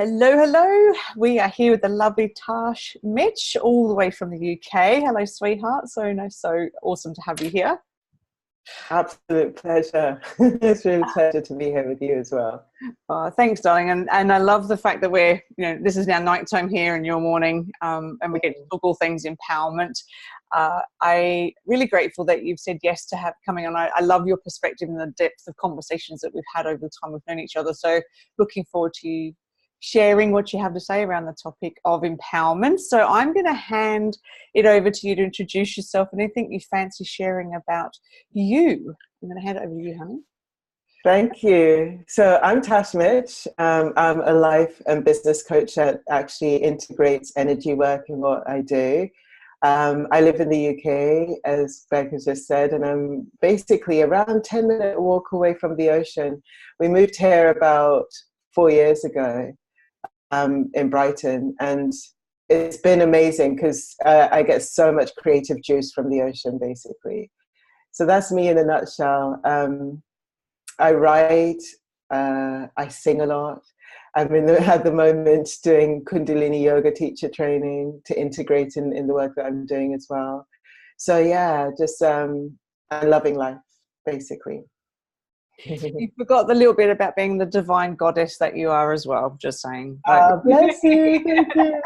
Hello, hello. We are here with the lovely Tash Mitch, all the way from the UK. Hello, sweetheart. So awesome to have you here. Absolute pleasure. It's really a pleasure to be here with you as well. Thanks, darling. And I love the fact that this is now nighttime here in your morning, and we get to talk all things empowerment. I'm really grateful that you've said yes to have coming on. I love your perspective and the depth of conversations that we've had over the time we've known each other. So looking forward to you sharing what you have to say around the topic of empowerment. So I'm going to hand it over to you to introduce yourself and anything you fancy sharing about you. I'm going to hand it over to you, honey. Thank you. So I'm Tash Mitch. I'm a life and business coach that actually integrates energy work in what I do. I live in the UK, as Beck has just said, and I'm basically around 10-minute walk away from the ocean. We moved here about 4 years ago. In Brighton, and it's been amazing because I get so much creative juice from the ocean, basically. So that's me in a nutshell. I write, I sing a lot. I'm at the moment doing Kundalini yoga teacher training to integrate in the work that I'm doing as well. So yeah, just I'm loving life, basically. You forgot the little bit about being the divine goddess that you are as well, just saying. Bless you, thank you.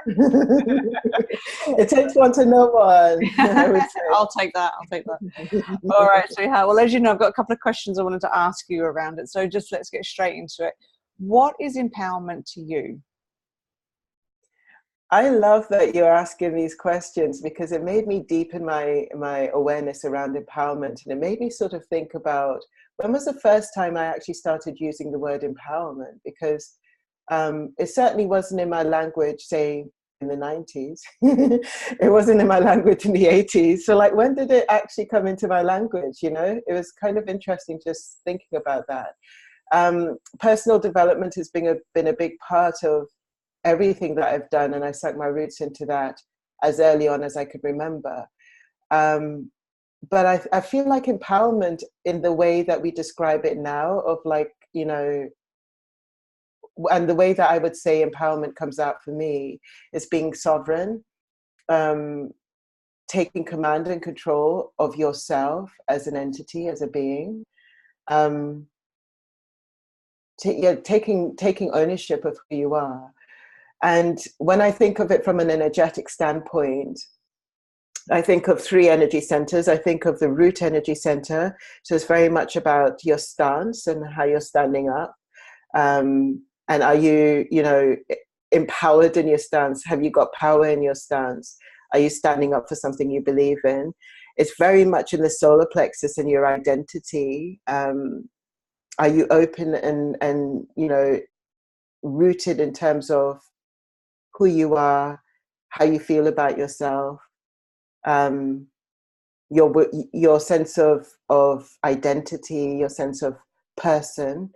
It takes one to know one, I would say. I'll take that. All right, sweetheart. Well, as you know, I've got a couple of questions I wanted to ask you around it. So just let's get straight into it. What is empowerment to you? I love that you're asking these questions because it made me deepen my awareness around empowerment. And it made me sort of think about when was the first time I actually started using the word empowerment? Because it certainly wasn't in my language, say, in the 90s. It wasn't in my language in the 80s. So like, when did it actually come into my language? You know, it was kind of interesting just thinking about that. Personal development has been a big part of everything that I've done, and I sunk my roots into that as early on as I could remember. But I feel like empowerment in the way that we describe it now, of like, you know, and the way that I would say empowerment comes out for me is being sovereign, taking command and control of yourself as an entity, as a being, taking ownership of who you are. And when I think of it from an energetic standpoint, I think of 3 energy centers. I think of the root energy center. So it's very much about your stance and how you're standing up. And are you, empowered in your stance? Have you got power in your stance? Are you standing up for something you believe in? It's very much in the solar plexus and your identity. Are you open and rooted in terms of who you are, how you feel about yourself? Your sense of identity, your sense of person.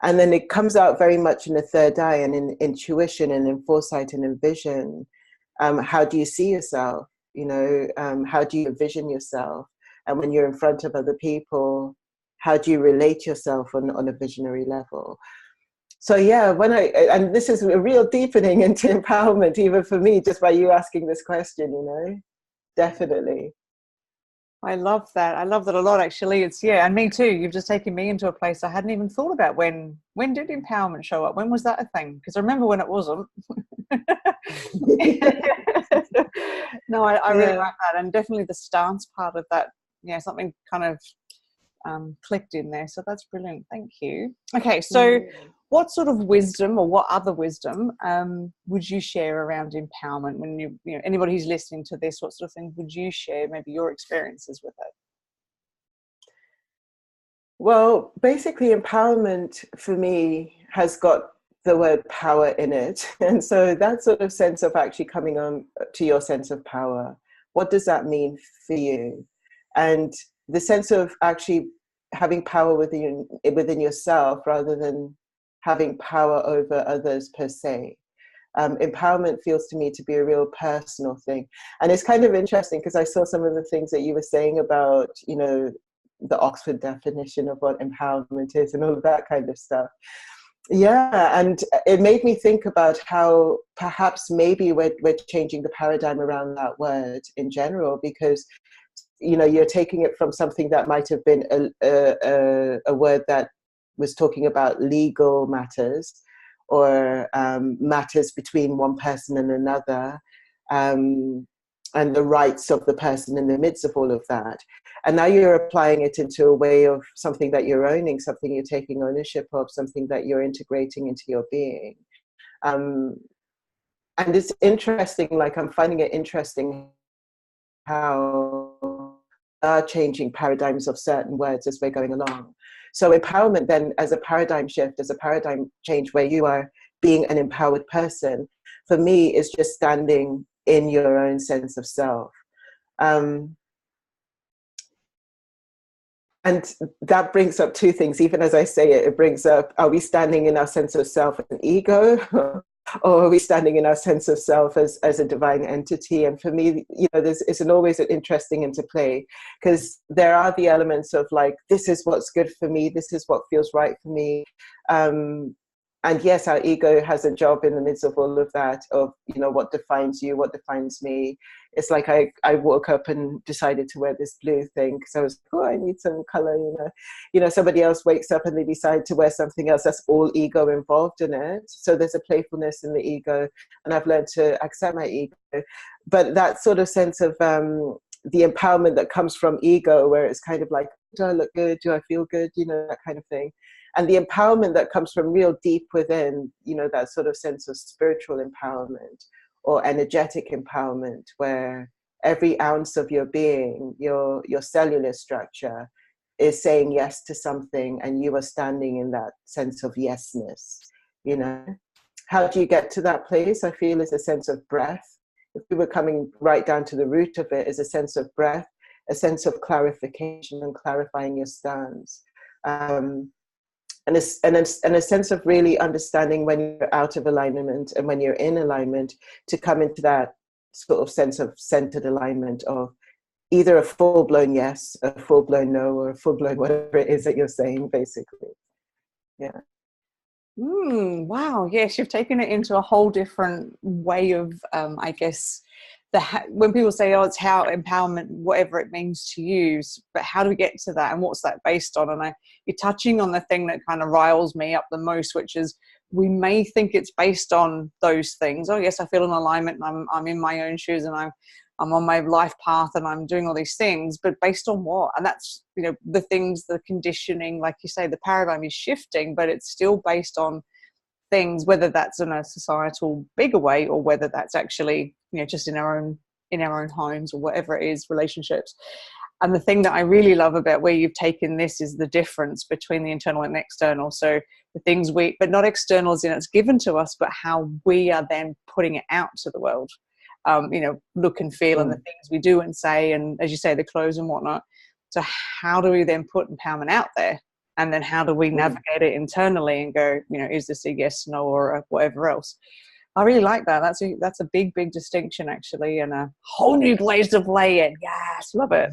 And then it comes out very much in the third eye and in intuition and in foresight and in vision. How do you see yourself? How do you envision yourself? And when you're in front of other people, how do you relate yourself on a visionary level? So yeah, and this is a real deepening into empowerment, even for me, just by you asking this question, definitely. I love that. I love that a lot, actually. And me too. You've just taken me into a place I hadn't even thought about. When did empowerment show up? When was that a thing? Because I remember when it wasn't. No, I really like that. And definitely the stance part of that, something kind of clicked in there. So that's brilliant. Thank you. Okay, so what sort of wisdom, or what other wisdom would you share around empowerment? When anybody who's listening to this, what sort of thing would you share, maybe your experiences with it? Well, basically empowerment for me has got the word power in it. And so that sort of sense of actually coming on to your sense of power, what does that mean for you? And the sense of actually having power within yourself rather than having power over others per se. Empowerment feels to me to be a real personal thing. And it's kind of interesting because I saw some of the things that you were saying about, the Oxford definition of what empowerment is and all of that kind of stuff. Yeah, and it made me think about how perhaps maybe we're changing the paradigm around that word in general, because you're taking it from something that might have been a word that was talking about legal matters, or matters between one person and another, um, and the rights of the person in the midst of all of that. And now you're applying it into a way of something that you're owning, something you're taking ownership of, something that you're integrating into your being. Um, and it's interesting, like I'm finding it interesting how are changing paradigms of certain words as we're going along. So empowerment then, as a paradigm shift, as a paradigm change where you are being an empowered person, for me is just standing in your own sense of self. And that brings up two things. Even as I say it, it brings up, are we standing in our sense of self and ego? Or are we standing in our sense of self as a divine entity? And for me, it's always an interesting interplay, because there are the elements of like, this is what's good for me, this is what feels right for me. And yes, our ego has a job in the midst of all of that, of, what defines you, what defines me. It's like I woke up and decided to wear this blue thing because I was like, oh, I need some color, somebody else wakes up and they decide to wear something else. That's all ego involved in it. So there's a playfulness in the ego, and I've learned to accept my ego. But that sort of sense of the empowerment that comes from ego, where it's kind of like, do I look good? Do I feel good? That kind of thing. And the empowerment that comes from real deep within, that sort of sense of spiritual empowerment or energetic empowerment, where every ounce of your being, your cellular structure, is saying yes to something, and you are standing in that sense of yesness. How do you get to that place? I feel is a sense of breath. If we were coming right down to the root of it, is a sense of breath, a sense of clarification and clarifying your stance. And a sense of really understanding when you're out of alignment and when you're in alignment, to come into that sort of sense of centered alignment of either a full-blown yes, a full-blown no, or a full-blown whatever it is that you're saying, basically. Yeah. Wow. Yes, you've taken it into a whole different way of, I guess, when people say, oh, it's how empowerment, whatever it means to you, but how do we get to that, and what's that based on? And you're touching on the thing that kind of riles me up the most, which is we may think it's based on those things. Oh yes, I feel in alignment, and I'm in my own shoes, and I'm on my life path, and I'm doing all these things, but based on what? And that's, the things, the conditioning, like you say, the paradigm is shifting, but it's still based on things, whether that's in a societal bigger way, or whether that's actually, just in our own homes, or whatever it is, relationships. And the thing that I really love about where you've taken this is the difference between the internal and external. So the things but not external as in it's given to us, but how we are then putting it out to the world. Look and feel, and the things we do and say, and as you say, the clothes and whatnot. So how do we then put empowerment out there? And then how do we navigate it internally and go, is this a yes, no, or whatever else? I really like that. That's a big, big distinction, actually, and a whole new place to play in. Yes, love it.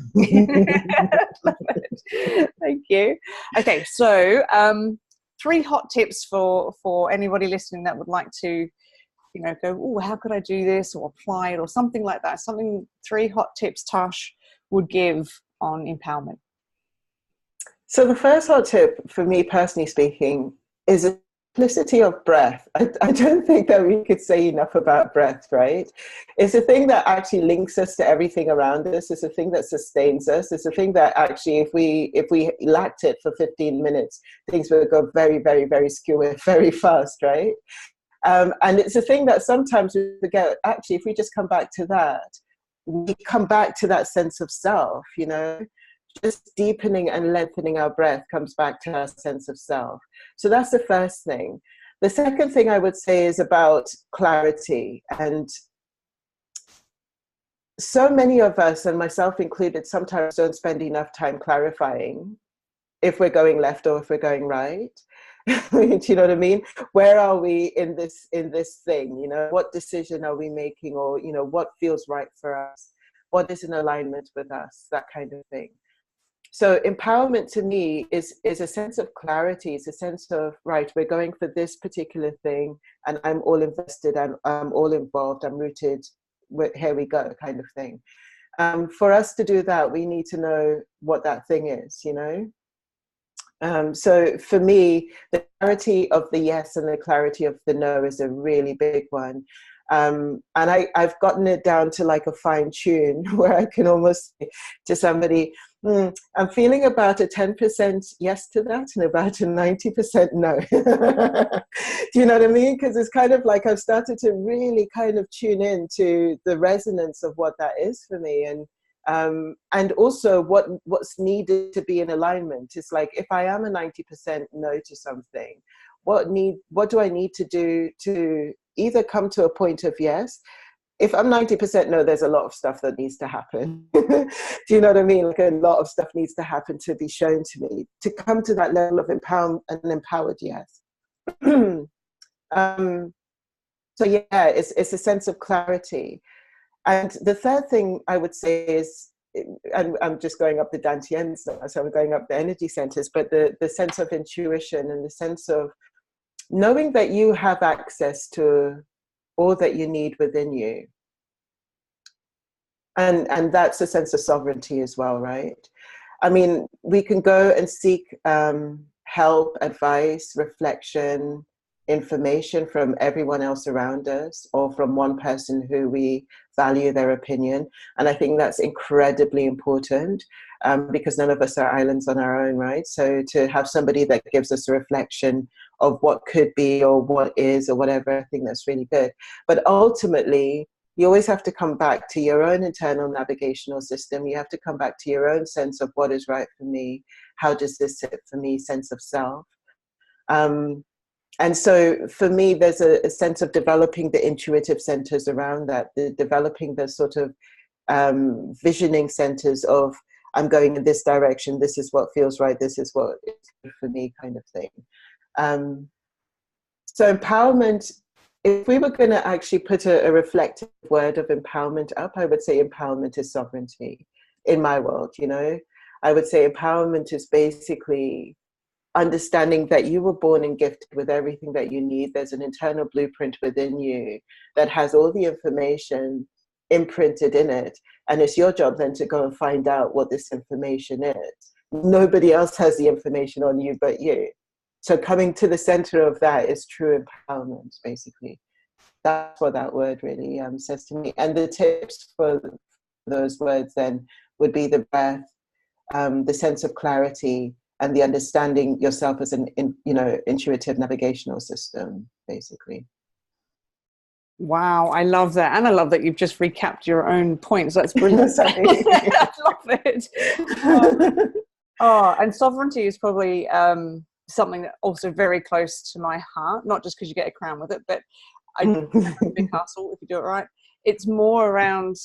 Love it. Thank you. Okay, so 3 hot tips for anybody listening that would like to, go, oh, how could I do this, or apply it, or something like that. 3 hot tips Tash would give on empowerment. So the first hot tip for me, personally speaking, is a simplicity of breath. I don't think that we could say enough about breath, right? It's a thing that actually links us to everything around us. It's a thing that sustains us. It's a thing that actually, if we lacked it for 15 minutes, things would go very, very, very skew very fast, right? And it's a thing that sometimes we forget. Actually, if we just come back to that, we come back to that sense of self, just deepening and lengthening our breath comes back to our sense of self. So that's the first thing. The second thing I would say is about clarity. And so many of us, and myself included, sometimes don't spend enough time clarifying if we're going left or if we're going right. Do you know what I mean? Where are we in this thing? What decision are we making, or what feels right for us? What is in alignment with us? That kind of thing. So empowerment to me is a sense of clarity. It's a sense of, right, we're going for this particular thing, and I'm all invested, and I'm all involved, I'm rooted, here we go, kind of thing. For us to do that, we need to know what that thing is, you know? So for me, the clarity of the yes and the clarity of the no is a really big one. And I've gotten it down to like a fine tune where I can almost say to somebody, I'm feeling about a 10% yes to that and about a 90% no. Do you know what I mean? Because it's kind of like I've started to really kind of tune in to the resonance of what that is for me. And also what's needed to be in alignment. It's like, if I am a 90% no to something, what do I need to do to either come to a point of yes? If I'm 90% no, there's a lot of stuff that needs to happen. Do you know what I mean? Like, a lot of stuff needs to happen to be shown to me to come to that level of an empowered yes. So yeah, it's a sense of clarity. And the third thing I would say is, and I'm just going up the dantians now, so I'm going up the energy centers, but the sense of intuition and the sense of knowing that you have access to all that you need within you. And that's a sense of sovereignty as well, right? I mean, we can go and seek help, advice, reflection, information from everyone else around us, or from one person who we value their opinion. And I think that's incredibly important, because none of us are islands on our own, right? So to have somebody that gives us a reflection of what could be or what is or whatever, I think that's really good. But ultimately, you always have to come back to your own internal navigational system. You have to come back to your own sense of what is right for me. How does this sit for me? Sense of self. And so for me, there's a sense of developing the intuitive centers around that, developing the sort of visioning centers of, I'm going in this direction, this is what feels right, this is what is good for me, kind of thing. So empowerment, if we were going to actually put a reflective word of empowerment up, I would say empowerment is sovereignty in my world, you know? I would say empowerment is basically understanding that you were born and gifted with everything that you need. There's an internal blueprint within you that has all the information imprinted in it. And it's your job then to go and find out what this information is. Nobody else has the information on you but you. So coming to the center of that is true empowerment, basically. That's what that word really says to me. And the tips for those words then would be the breath, the sense of clarity, and the understanding yourself as an intuitive navigational system, basically. Wow, I love that. And I love that you've just recapped your own points. That's brilliant. I love it. And sovereignty is probably something that also very close to my heart, not just because you get a crown with it, but I big castle if you do it right. It's more around,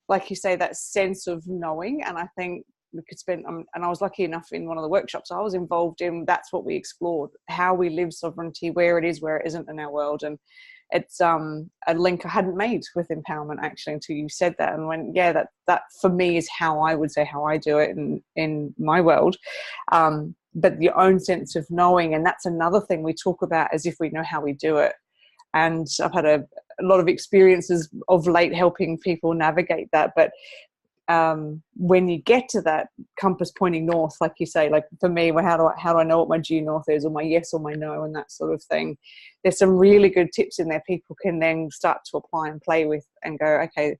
like you say, that sense of knowing. And I think we could spend, and I was lucky enough in one of the workshops I was involved in, that's what we explored, how we live sovereignty, where it is, where it isn't in our world. And it's a link I hadn't made with empowerment actually until you said that, and when that for me is how I would say how I do it in my world. But your own sense of knowing, and that's another thing we talk about as if we know how we do it. And I've had a lot of experiences of late helping people navigate that. But when you get to that compass pointing north, like you say, like for me, how do I know what my due north is, or my yes or my no, and that sort of thing. There's some really good tips in there people can then start to apply and play with and go, okay,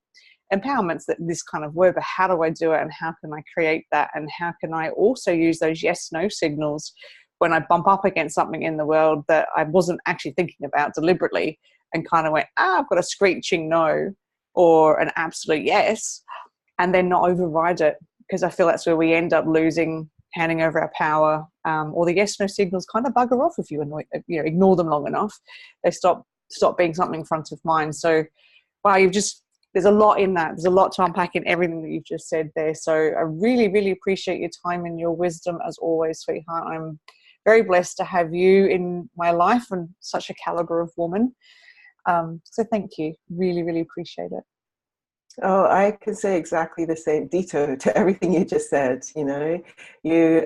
empowerment's this kind of word, but how do I do it, and how can I create that, and how can I also use those yes no signals when I bump up against something in the world that I wasn't actually thinking about deliberately, and kind of went, I've got a screeching no or an absolute yes, and then not override it, because I feel that's where we end up losing, handing over our power, or the yes no signals kind of bugger off if you ignore them long enough. They stop being something front of mind. So wow, there's a lot in that. There's a lot to unpack in everything that you've just said there. So I really, really appreciate your time and your wisdom as always, sweetheart. I'm very blessed to have you in my life, and such a caliber of woman. So thank you. Really, really appreciate it. Oh, I can say exactly the same, ditto to everything you just said. You know, you,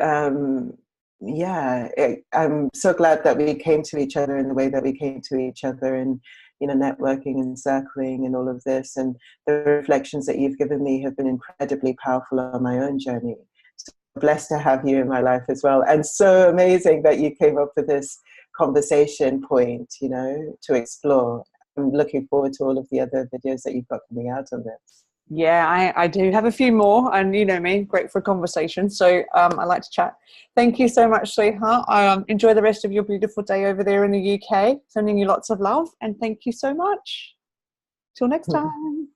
yeah, I'm so glad that we came to each other in the way that we came to each other, and networking and circling and all of this, and the reflections that you've given me have been incredibly powerful on my own journey. So blessed to have you in my life as well, and so amazing that you came up with this conversation point, to explore. I'm looking forward to all of the other videos that you've got coming out on this. Yeah, I do have a few more, and you know me, great for a conversation. So I like to chat. Thank you so much, sweetheart. Enjoy the rest of your beautiful day over there in the UK. Sending you lots of love, and thank you so much. Till next time.